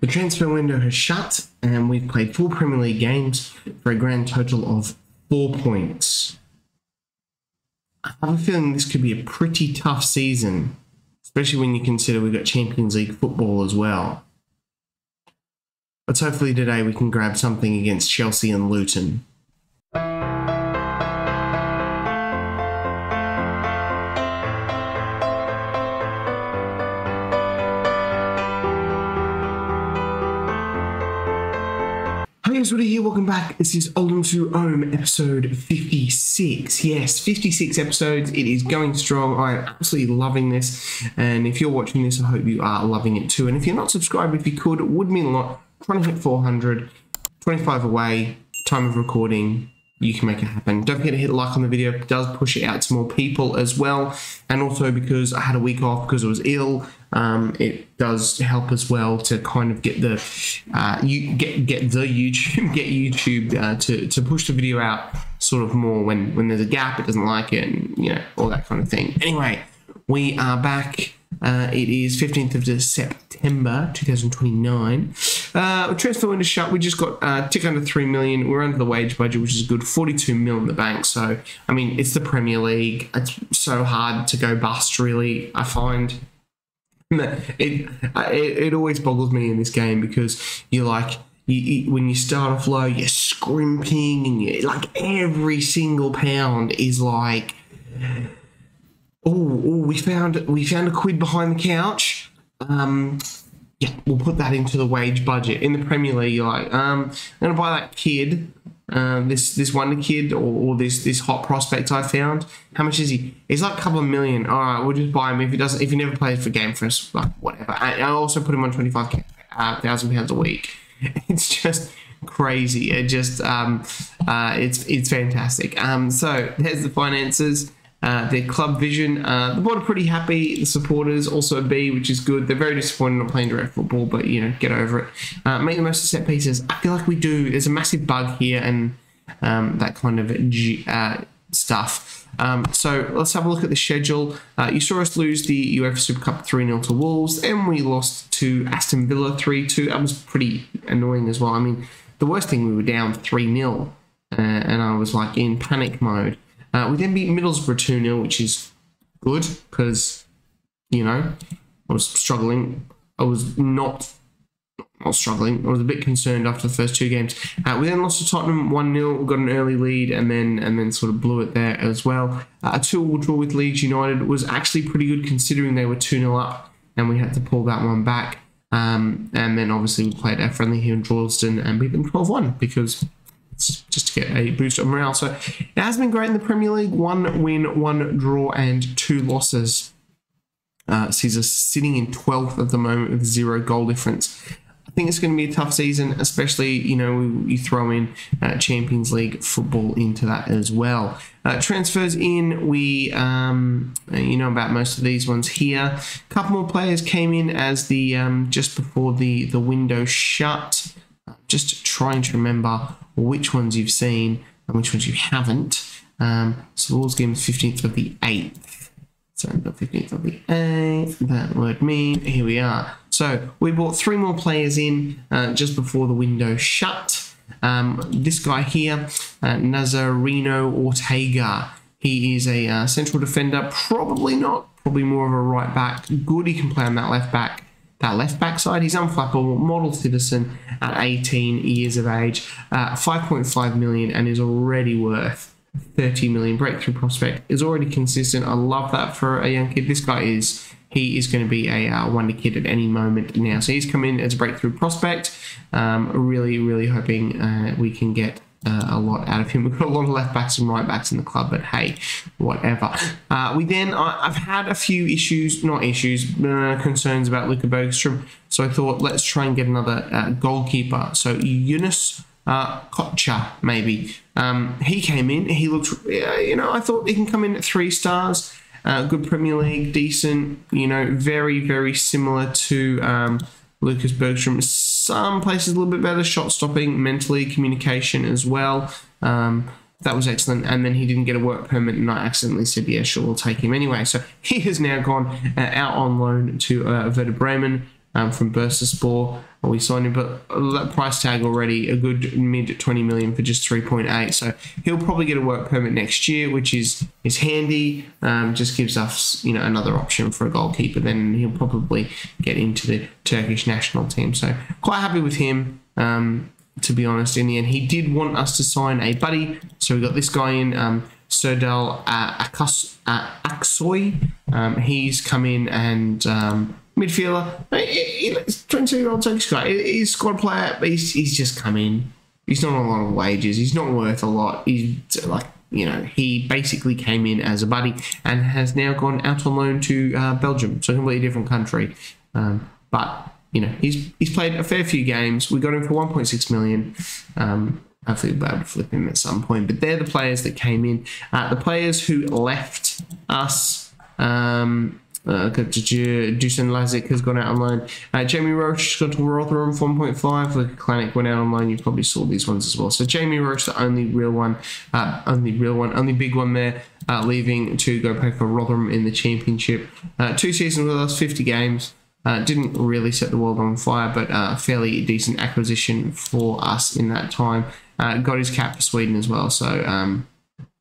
The transfer window has shut and we've played 4 Premier League games for a grand total of 4 points. I have a feeling this could be a pretty tough season, especially when you consider we've got Champions League football as well. But hopefully today we can grab something against Chelsea and Luton. Hi guys, Woody here, welcome back. This is Oldham to Ohm, episode 56. Yes, 56 episodes. It is going strong. I am absolutely loving this. And if you're watching this, I hope you are loving it too. And if you're not subscribed, if you could, it would mean a lot. Trying to hit 400, 25 away, time of recording. You can make it happen. Don't forget to hit a like on the video. It does push it out to more people as well. And also because I had a week off because I was ill, it does help as well to kind of get the YouTube to push the video out sort of more when there's a gap. It doesn't like it, and you know, all that kind of thing. Anyway, we are back. It is 15th of September 2029. Transfer window shut. We just got tick under 3 million. We're under the wage budget, which is good. 42 mil in the bank. So I mean, it's the Premier League. It's so hard to go bust, really. I find it always boggles me in this game because you're like, when you start off low, you're scrimping, and you like every single pound is like, we found a quid behind the couch. Yeah, we'll put that into the wage budget. In the Premier League, you're like, I'm gonna buy that kid, this wonder kid, or this hot prospect I found. How much is he? He's like a couple of million. All right, we'll just buy him if he never plays for game for us, like whatever. I also put him on £25,000 a week. It's just crazy. It just it's fantastic. So there's the finances. Their club vision, the board are pretty happy. The supporters also a B, which is good. They're very disappointed not playing direct football, but you know, get over it. Make the most of set pieces. I feel like we do. There's a massive bug here, and that kind of stuff. So let's have a look at the schedule. You saw us lose the UEFA Super Cup 3-0 to Wolves, and we lost to Aston Villa 3-2. That was pretty annoying as well. I mean, the worst thing, we were down 3-0, and I was like in panic mode. We then beat Middlesbrough 2-0, which is good because, you know, I was struggling. I was not struggling. I was a bit concerned after the first 2 games. We then lost to Tottenham 1-0. We got an early lead and then sort of blew it there as well. A 2-2 draw with Leeds United was actually pretty good considering they were 2-0 up and we had to pull that one back. And then obviously we played our friendly here in Droylsden and beat them 12-1 because just to get a boost of morale. So it has been great in the Premier League. 1 win, 1 draw, and 2 losses. Sees us sitting in 12th at the moment with 0 goal difference. I think it's going to be a tough season, especially, you know, you throw in Champions League football into that as well. Transfers in, we, you know about most of these ones here. A couple more players came in as the just before the window shut. Just trying to remember which ones you've seen and which ones you haven't. So the Wolves game is 15th of the 8th. So the 15th of the 8th. That would mean, here we are. So we brought 3 more players in just before the window shut. This guy here, Nazareno Ortega. He is a central defender. Probably more of a right back. Good, he can play on that left back. That left back side, he's unflappable, model citizen at 18 years of age, 5.5 million, and is already worth 30 million. Breakthrough prospect, is already consistent. I love that for a young kid. This guy he is going to be a wonder kid at any moment now. So he's come in as a breakthrough prospect. Really hoping we can get a lot out of him. We've got a lot of left backs and right backs in the club, but hey, whatever. I've had a few concerns about Luka Bergstrom, so I thought let's try and get another goalkeeper. So Yunus Kocha, maybe. He came in, he looked, you know, I thought he can come in at 3 stars. Good Premier League, decent, you know, very similar to Lucas Bergstrom. Some places a little bit better, shot stopping, mentally, communication as well. That was excellent. And then he didn't get a work permit, and I accidentally said, yeah, sure, we'll take him anyway. So he has now gone out on loan to Werder Bremen. from Bursaspor. We signed him, but that price tag already, a good mid 20 million for just 3.8. So he'll probably get a work permit next year, which is handy. Just gives us, another option for a goalkeeper. Then he'll probably get into the Turkish national team. So quite happy with him. To be honest, in the end, he did want us to sign a buddy, so we got this guy in, Serdal Aksoy. He's come in and midfielder. He's 22-year-old Turkish guy. He's a squad player, but he's just come in. He's not on a lot of wages. He's not worth a lot. He's he basically came in as a buddy and has now gone out on loan to Belgium, so a completely different country. But he's played a fair few games. We got him for 1.6 million. Hopefully we'll be able to flip him at some point. But they're the players that came in. The players who left us, Dusan Lazic has gone out on loan. Jamie Roche has gone to Rotherham for 1.5. Luka Klanic went out on loan. You probably saw these ones as well. So Jamie Roche, the only big one there, leaving to go play for Rotherham in the Championship. 2 seasons with us, 50 games. Didn't really set the world on fire, but fairly decent acquisition for us in that time. Got his cap for Sweden as well. So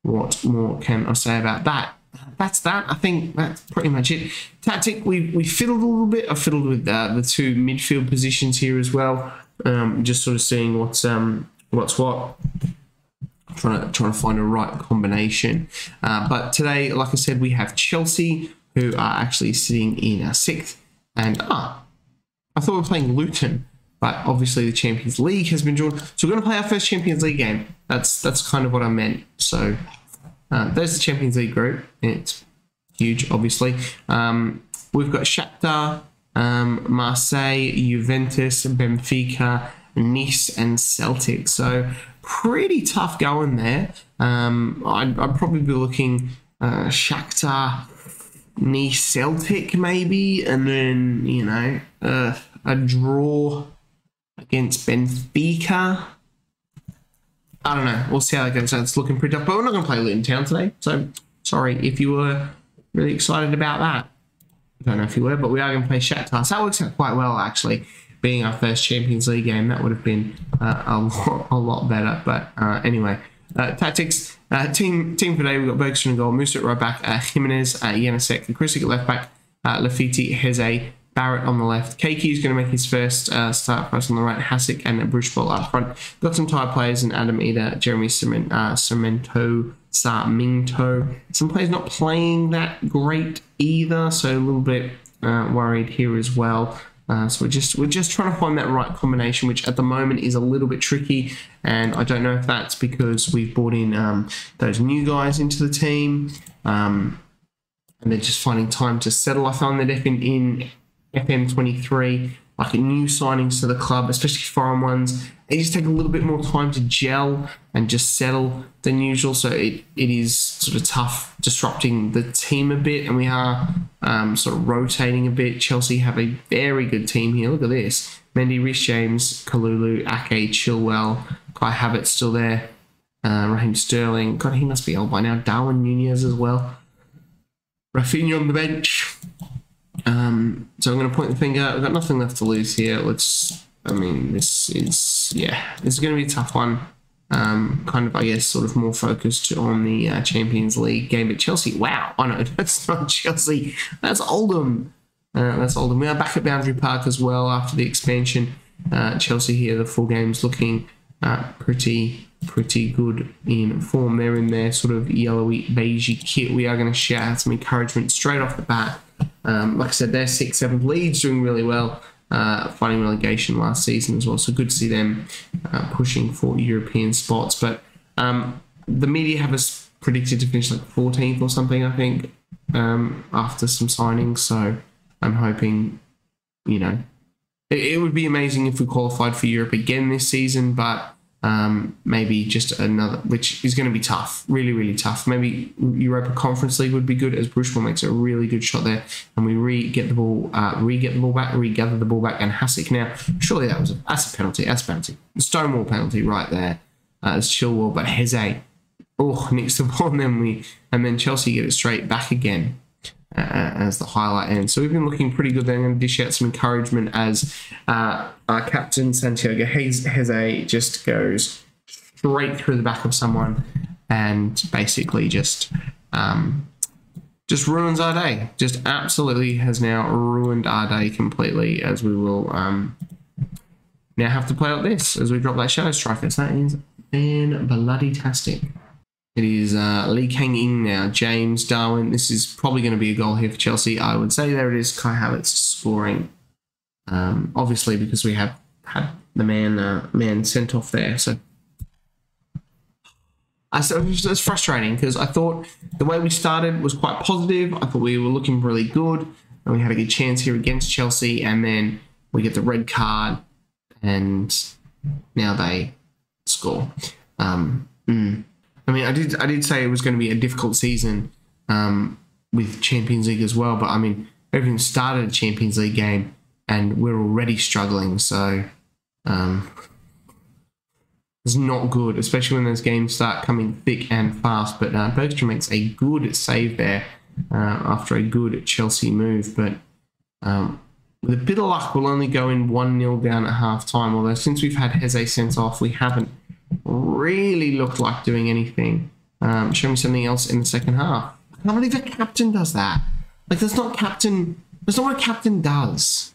what more can I say about that? That's that. I think that's pretty much it. Tactic, we fiddled a little bit. I fiddled with the 2 midfield positions here as well. Just sort of seeing what's what. Trying to find a right combination. But today, like I said, we have Chelsea, who are actually sitting in 6th. And I thought we were playing Luton, but obviously the Champions League has been drawn. So we're going to play our first Champions League game. That's kind of what I meant. So there's the Champions League group. It's huge, obviously. We've got Shakhtar, Marseille, Juventus, Benfica, Nice, and Celtic. So pretty tough going there. I'd probably be looking Shakhtar, Nice, Celtic maybe, and then a draw against Benfica. I don't know. We'll see how that goes. It's looking pretty tough, but we're not going to play Luton Town today. So sorry if you were really excited about that. I don't know if you were, but we are going to play Shakhtar. So that works out quite well, actually. Being our first Champions League game, that would have been a lot better. But anyway. Tactics. Team today, we've got Bergson in goal, Musa at right back, Jimenez, Janusek, Krisic at left back, Lafiti, Heze, Barrett on the left. Keiki is going to make his first start for us on the right, Hasek and Bruchball up front. Got some tired players in Adam Eder, Jeremy Sarminto. Some players not playing that great either, so a little bit worried here as well. So we're just trying to find that right combination, which at the moment is a little bit tricky. And I don't know if that's because we've brought in those new guys into the team, and they're just finding time to settle. I found that in FM23, like new signings to the club, especially foreign ones, they just take a little bit more time to gel and just settle than usual. So it is sort of tough disrupting the team a bit, and we are sort of rotating a bit. Chelsea have a very good team here. Look at this. Mendy, Reece James, Kalulu, Ake, Chilwell, Kai Havertz still there. Raheem Sterling. God, he must be old by now. Darwin Nunez as well. Rafinha on the bench. So I'm going to point the finger. We've got nothing left to lose here. This is going to be a tough one. Kind of, I guess, sort of more focused on the Champions League game at Chelsea. Wow, I know, that's not Chelsea. That's Oldham. We are back at Boundary Park as well after the expansion. Chelsea here, the full game's looking pretty good in form. They're in their sort of yellowy, beigey kit. We are going to shout out some encouragement straight off the bat. Like I said, they're 6th, 7th. Leeds doing really well, fighting relegation last season as well. So good to see them pushing for European spots. But the media have us predicted to finish like 14th or something, I think, after some signings. So I'm hoping, it would be amazing if we qualified for Europe again this season, but maybe just another, which is going to be tough, really tough. Maybe Europa Conference League would be good, as Bruchball makes a really good shot there, and we regather the ball back, and Hasek now. Surely that's a penalty. That's a penalty. The Stonewall penalty right there. It's Chilwell, but Heze, nicks the ball, and then Chelsea get it straight back again. as the highlight ends. So we've been looking pretty good there. I'm going to dish out some encouragement as our captain, Santiago Heze, just goes straight through the back of someone and basically just ruins our day. Just absolutely has now ruined our day completely, as we will now have to play like this as we drop that shadow striker. So that is fan-bloody-tastic. It is Lee Kang-in now, James Darwin. This is probably going to be a goal here for Chelsea. I would say there it is, Kai Havertz scoring. Obviously, because we have had the man sent off there. So it's frustrating because I thought the way we started was quite positive. I thought we were looking really good and we had a good chance here against Chelsea, and then we get the red card and now they score. I mean, I did say it was going to be a difficult season with Champions League as well, but I mean, everything started a Champions League game and we're already struggling, so it's not good, especially when those games start coming thick and fast. But Bergstrom makes a good save there after a good Chelsea move, but with a bit of luck, we'll only go in 1-0 down at half-time, although since we've had Heze sent off, we haven't really looked like doing anything. Show me something else in the second half. I can't believe the captain does that. Like, that's not what a captain does.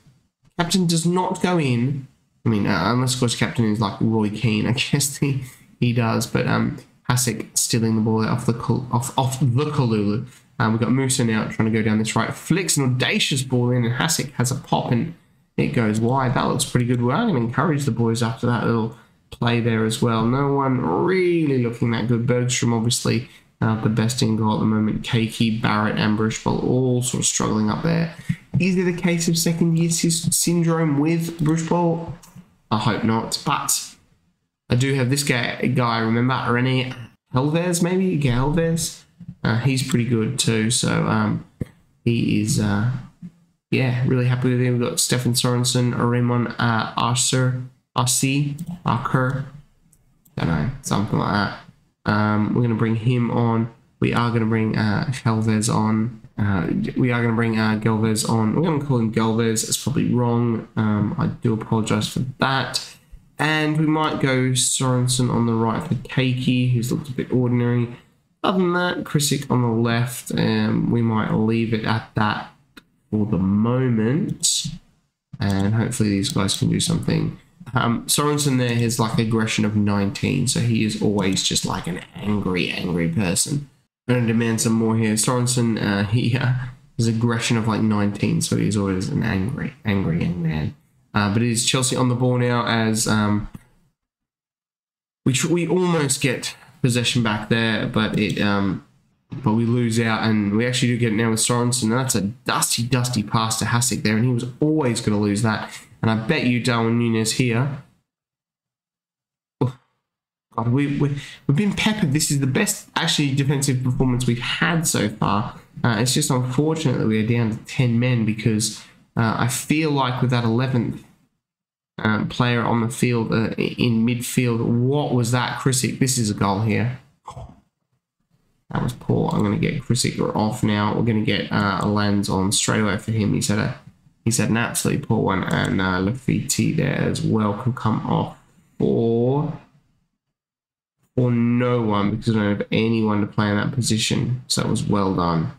Captain does not go in. I mean, unless of course captain is like Roy Keane, I guess he does. But Hasek stealing the ball off the Kalulu. We've got Musa now trying to go down this right. Flicks an audacious ball in, and Hasek has a pop and it goes wide. That looks pretty good. We are going to encourage the boys after that little play there as well. No one really looking that good. Bergstrom obviously the best in goal at the moment. Keiki, Barrett and Bruchball all sort of struggling up there. Is it a case of second year syndrome with Bruchball? I hope not, but I do have this guy remember, René Helvez, maybe? Galvez? He's pretty good too, so he is, really happy with him. We've got Stefan Sorensen, Raymond Arcer, Arcer, don't know, something like that. We're going to bring him on. We are going to bring Helvez on. We are going to bring Galvez on. We're going to call him Galvez. It's probably wrong. I do apologise for that. And we might go Sorensen on the right for Keiki, who's looked a bit ordinary. Other than that, Krisic on the left. We might leave it at that for the moment. And hopefully these guys can do something. Sorensen there has like aggression of 19, so he is always just like an angry person. I'm going to demand some more here. Sorensen, he has aggression of like 19, so he's always an angry young man. But it is Chelsea on the ball now as we almost get possession back there, but we lose out, and we actually do get it now with Sorensen. That's a dusty pass to Hasek there, and he was always going to lose that. And I bet you Darwin Núñez here. Oh, God, we've been peppered. This is the best, actually, defensive performance we've had so far. It's just unfortunate that we are down to 10 men because I feel like with that 11th player on the field, in midfield, what was that, Krisic? This is a goal here. That was poor. I'm going to get Krisic off now. We're going to get a lens on straight away for him. He's had an absolutely poor one, and Lafiti there as well can come off for no one because I don't have anyone to play in that position. So it was well done.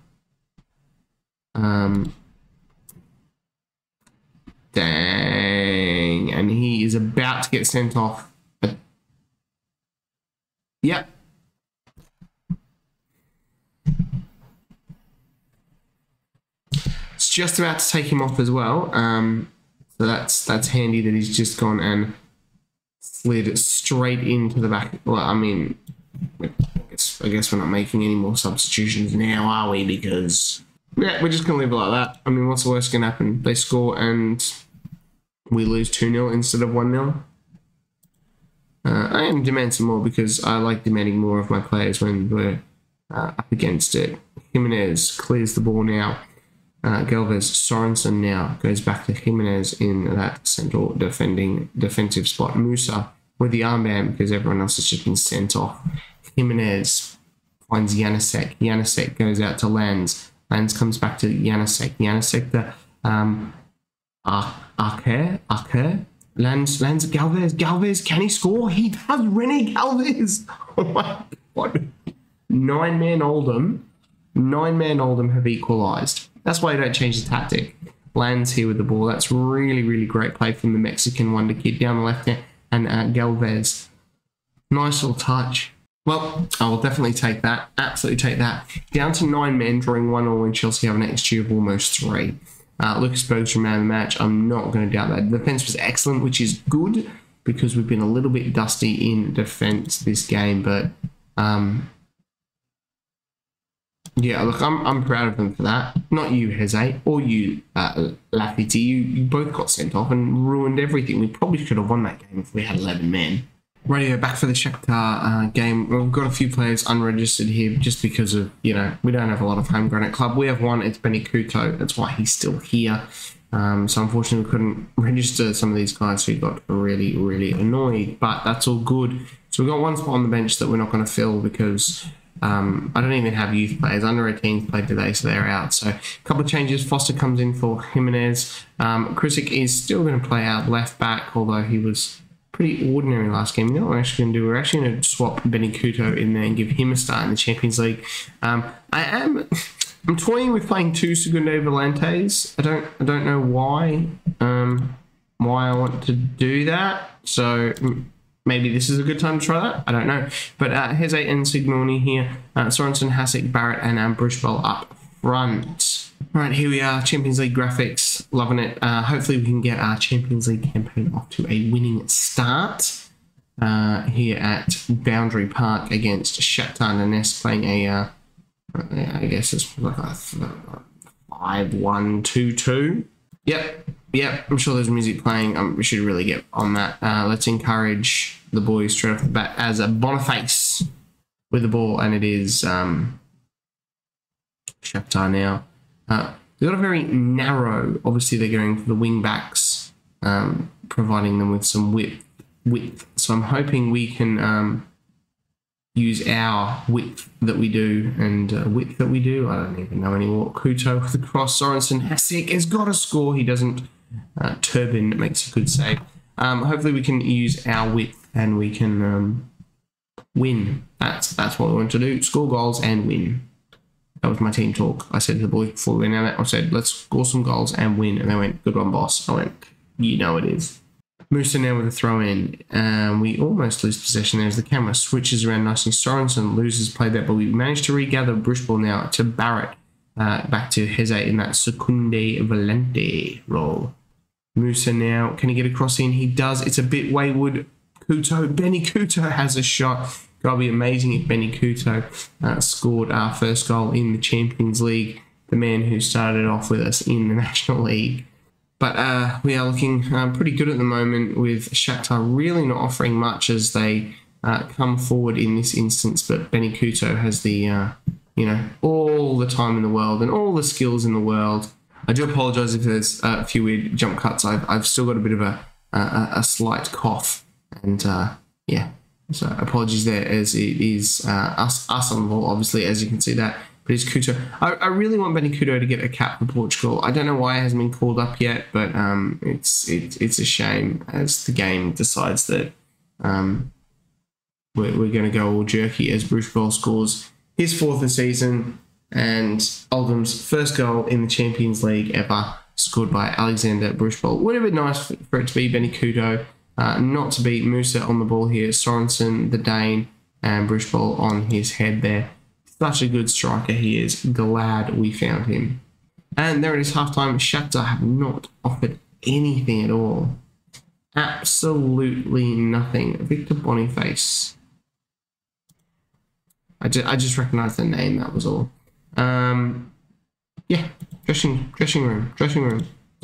Dang, and he is about to get sent off. Yep. It's just about to take him off as well. So that's handy that he's just gone and slid straight into the back. Well, I mean, I guess we're not making any more substitutions now, are we? Because yeah, we're just gonna leave it like that. I mean, what's the worst gonna happen? They score and we lose 2-0 instead of 1-0. I am demand some more because I like demanding more of my players when we're up against it. Jimenez clears the ball now. Galvez, Sorensen now goes back to Jimenez in that central defensive spot. Musa with the armband because everyone else has just been sent off. Jimenez finds Janusek. Janusek goes out to Lanz. Lands comes back to Janusek. Janusek, the Archer. Lands Galvez. Galvez, can he score? He does. Rene Galvez. Oh my God. 9-man Oldham. 9-man Oldham have equalised. That's why you don't change the tactic. Lands here with the ball. That's really, really great play from the Mexican wonder kid down the left hand. And Galvez. Nice little touch. Well, I will definitely take that. Absolutely take that. Down to 9 men, drawing 1-1, and Chelsea have an XG of almost 3. Lucas Berg's man of the match. I'm not going to doubt that. The defence was excellent, which is good because we've been a little bit dusty in defence this game. But yeah, look, I'm proud of them for that. Not you, Heze, or you, Lafity. You both got sent off and ruined everything. We probably could have won that game if we had 11 men. Radio back for the Shakhtar game. We've got a few players unregistered here just because of, we don't have a lot of homegrown at club. We have one, it's Benny Couto. That's why he's still here. So unfortunately we couldn't register some of these guys who got really, really annoyed, but that's all good. So we've got one spot on the bench that we're not going to fill because I don't even have youth players. Under 18s played today, so they're out. So a couple of changes. Foster comes in for Jimenez. Krisic is still going to play out left back, although he was pretty ordinary last game. You know what we're actually going to do? We're actually going to swap Benny Couto in there and give him a start in the Champions League. I'm toying with playing 2 Segundo Volantes. I don't know why I want to do that. So maybe this is a good time to try that. I don't know. But Heze and Signoni here. Sorensen, Hasek, Barrett, and Bruchbell up front. Right, here we are, Champions League graphics, loving it. Hopefully we can get our Champions League campaign off to a winning start here at Boundary Park against Shakhtar Donetsk, playing a, I guess it's like a 5-1-2-2. Yep, I'm sure there's music playing. We should really get on that. Let's encourage the boys straight off the bat as a Boniface with the ball, and it is Shakhtar now. They've got a very narrow, obviously they're going for the wing backs, providing them with some width. So I'm hoping we can use our width that we do and width that we do. I don't even know anymore. Couto with the cross. Sorensen, Hasek has got a score. He doesn't. Turbin makes a good save. Hopefully we can use our width and we can win. That's what we want to do. Score goals and win. That was my team talk. I said to the boys before we went out, I said, let's score some goals and win. And they went, good one, boss. I went, you know it is. Musa now with a throw in. We almost lose possession there as the camera switches around nicely. Sorensen loses play that, but we managed to regather Bruchball now to Barrett. Back to Heze in that Secunde Valente role. Musa now, can he get a cross in? He does. It's a bit wayward. Benny Couto has a shot. It'll be amazing if Benny Couto scored our first goal in the Champions League, the man who started off with us in the National League. But we are looking pretty good at the moment, with Shakhtar really not offering much as they come forward in this instance. But Benny Couto has the, all the time in the world and all the skills in the world. I do apologise if there's a few weird jump cuts. I've still got a bit of a slight cough, and yeah. So apologies there, as it is us on the ball, obviously, as you can see that. But it's Couto. I really want Benny Couto to get a cap for Portugal. I don't know why it hasn't been called up yet, but it's a shame as the game decides that we're going to go all jerky as Bruce Ball scores his 4th of the season and Oldham's first goal in the Champions League ever, scored by Alexander Bruchball. Would have been nice for it to be Benny Couto. Not to be Musa on the ball here. Sorensen, the Dane, and Bruchball on his head there. Such a good striker he is. Glad we found him. And there it is, halftime. Shakhtar have not offered anything at all. Absolutely nothing. Victor Boniface. I just recognised the name, that was all. Yeah, dressing room.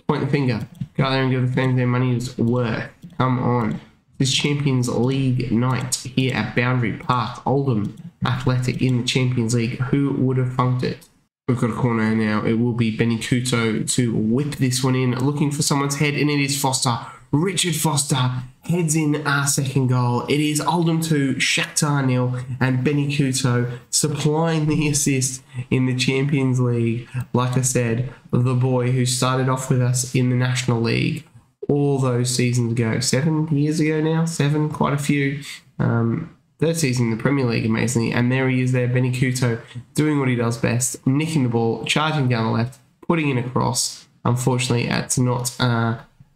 Point the finger. Go out there and give the fans their money's worth. Come on. This Champions League night here at Boundary Park. Oldham Athletic in the Champions League. Who would have funked it? We've got a corner now. It will be Benny Couto to whip this one in. Looking for someone's head, and it is Foster. Richard Foster heads in our second goal. It is Oldham 2, Shakhtar 0, and Benny Couto supplying the assist in the Champions League. Like I said, the boy who started off with us in the National League all those seasons ago. 7 years ago now? 7, quite a few. Third season in the Premier League, amazingly. And there he is there, Benny Couto, doing what he does best, nicking the ball, charging down the left, putting in a cross. Unfortunately, it's not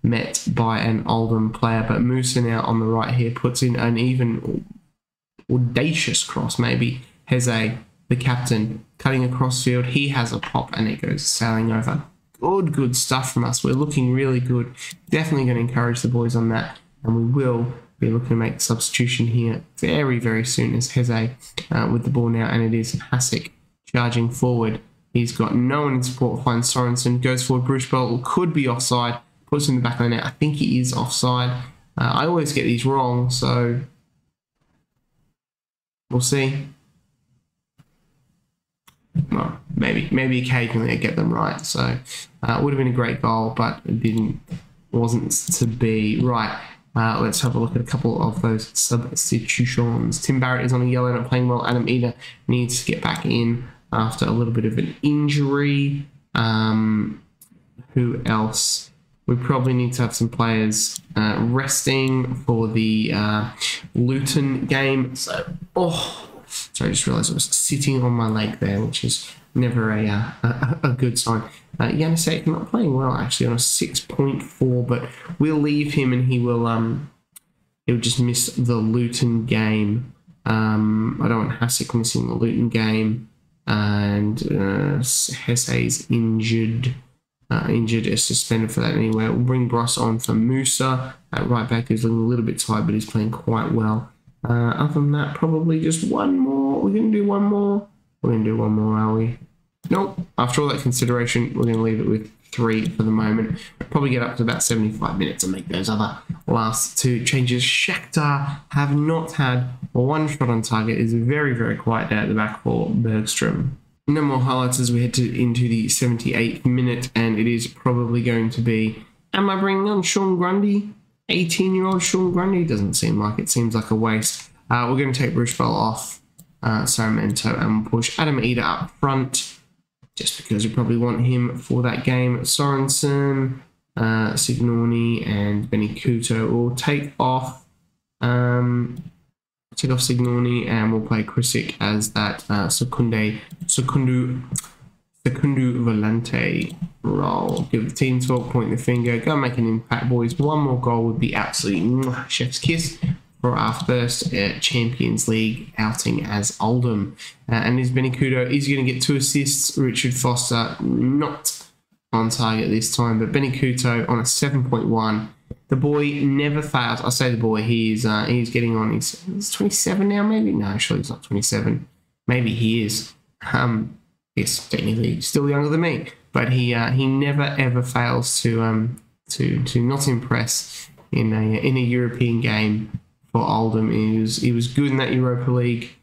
met by an Oldham player, but Musa now on the right here puts in an even audacious cross, maybe. Heze, the captain, cutting across field. He has a pop and it goes sailing over. Good stuff from us. We're looking really good. Definitely going to encourage the boys on that, and we will be looking to make a substitution here very, very soon as Heze with the ball now, and it is Hasek charging forward. He's got no one in support, finds Sorensen, goes forward, Bruce Bell could be offside, puts him in the back of the net. I think he is offside. I always get these wrong, so we'll see. Well, maybe occasionally I get them right, so it would have been a great goal, but it wasn't to be. Right. Let's have a look at a couple of those substitutions. Tim Barrett is on a yellow, not playing well. Adam Eder needs to get back in after a little bit of an injury. Who else? We probably need to have some players resting for the Luton game. So, sorry, I just realised I was sitting on my leg there, which is never a good sign. Janusek not playing well, actually, on a 6.4, but we'll leave him and he'll just miss the Luton game. I don't want Hasek missing the Luton game, and Hese's injured is suspended for that anyway. We'll bring Bross on for Musa at right back, who's looking a little bit tired, but he's playing quite well. Other than that, probably just one more. We're going to do one more. We're going to do one more, are we? Nope. After all that consideration, we're going to leave it with 3 for the moment. Probably get up to about 75 minutes and make those other last 2 changes. Shakhtar have not had one shot on target. It's very, very quiet down at the back for Bergstrom. No more highlights as we head into the 78th minute, and it is probably going to be, am I bringing on Sean Grundy? 18-year-old Sean Grundy? Doesn't seem like it. Seems like a waste. We're going to take Bruce Bell off Sarmiento and push Adam Eder up front, just because we probably want him for that game. Sorensen, Signoni, and Benny Couto will take off Signoni, and we'll play Krisic as that Secundu Volante role. Give the team talk, point the finger, go make an impact, boys. One more goal would be absolutely chef's kiss for our first Champions League outing as Oldham. And is Benny Couto is going to get 2 assists. Richard Foster not on target this time, but Benny Couto on a 7.1. The boy never fails. I say the boy, he's getting on. He's 27 now, maybe? No, actually he's not 27. Maybe he is. Yes, technically still younger than me, but he never ever fails to not impress in a European game for Oldham. He was good in that Europa League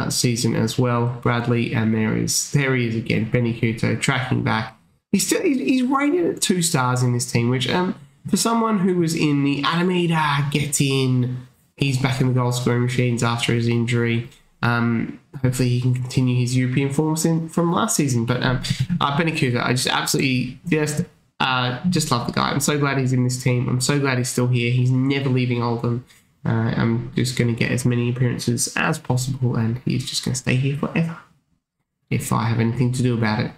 season as well. Bradley, and there he is again. Benny Couto tracking back. He's rated at 2 stars in this team, which for someone who was in the Alameda, get in. He's back in the goal scoring machines after his injury. Hopefully he can continue his European forms from last season. But Benny Couto, I just absolutely just love the guy. I'm so glad he's in this team. I'm so glad he's still here. He's never leaving Oldham. I'm just going to get as many appearances as possible, and he's just going to stay here forever if I have anything to do about it.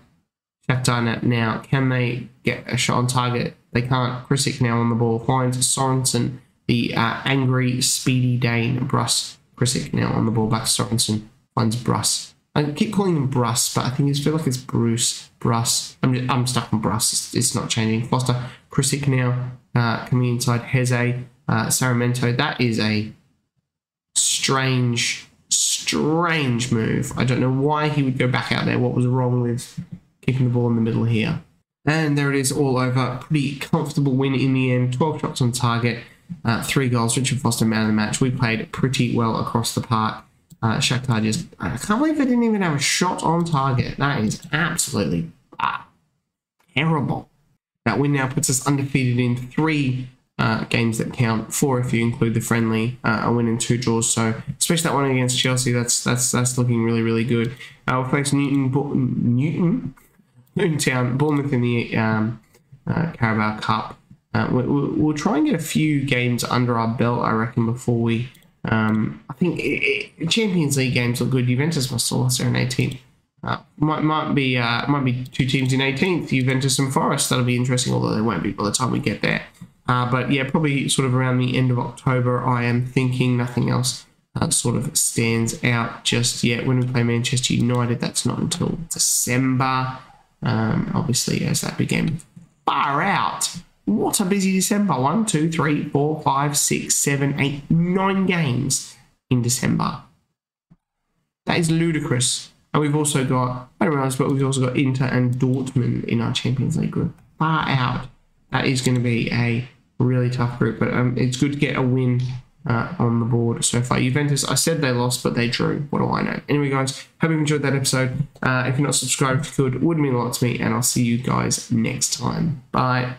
Shakhtar now, can they get a shot on target? They can't. Krisic now on the ball, finds Sorensen, the angry, speedy Dane. Bruss. Krisic now on the ball, back to Sorensen, finds Bruss. I keep calling him Bruss, but I feel like it's Bruce. Bruss. I'm stuck on Bruss. It's not changing. Foster. Krisic now coming inside. Heze. Sarmiento. That is a strange move. I don't know why he would go back out there. What was wrong with keeping the ball in the middle here? And there it is, all over. Pretty comfortable win in the end. 12 shots on target, 3 goals. Richard Foster, man of the match. We played pretty well across the park. Shakhtar just, I can't believe they didn't even have a shot on target. That is absolutely terrible. That win now puts us undefeated in 3 games that count, 4 if you include the friendly, a win and 2 draws. So especially that one against Chelsea, that's looking really, really good. We'll face Newtown, Bournemouth in the Carabao Cup. We'll try and get a few games under our belt, I reckon, before we. I think Champions League games look good. Juventus must have lost there in 18th. Might be 2 teams in 18th, Juventus and Forest. That'll be interesting, although they won't be by the time we get there. But yeah, probably sort of around the end of October, I am thinking. Nothing else sort of stands out just yet. When we play Manchester United, that's not until December. Obviously, as that big game. Far out. What a busy December. 1, 2, 3, 4, 5, 6, 7, 8, 9 games in December. That is ludicrous. And we've also got, I don't realize, but we've also got Inter and Dortmund in our Champions League group. Far out. That is going to be a really tough group, but it's good to get a win on the board so far. Juventus, I said they lost, but they drew. What do I know? Anyway, guys, hope you enjoyed that episode. If you're not subscribed, if you could, it would mean a lot to me, and I'll see you guys next time. Bye.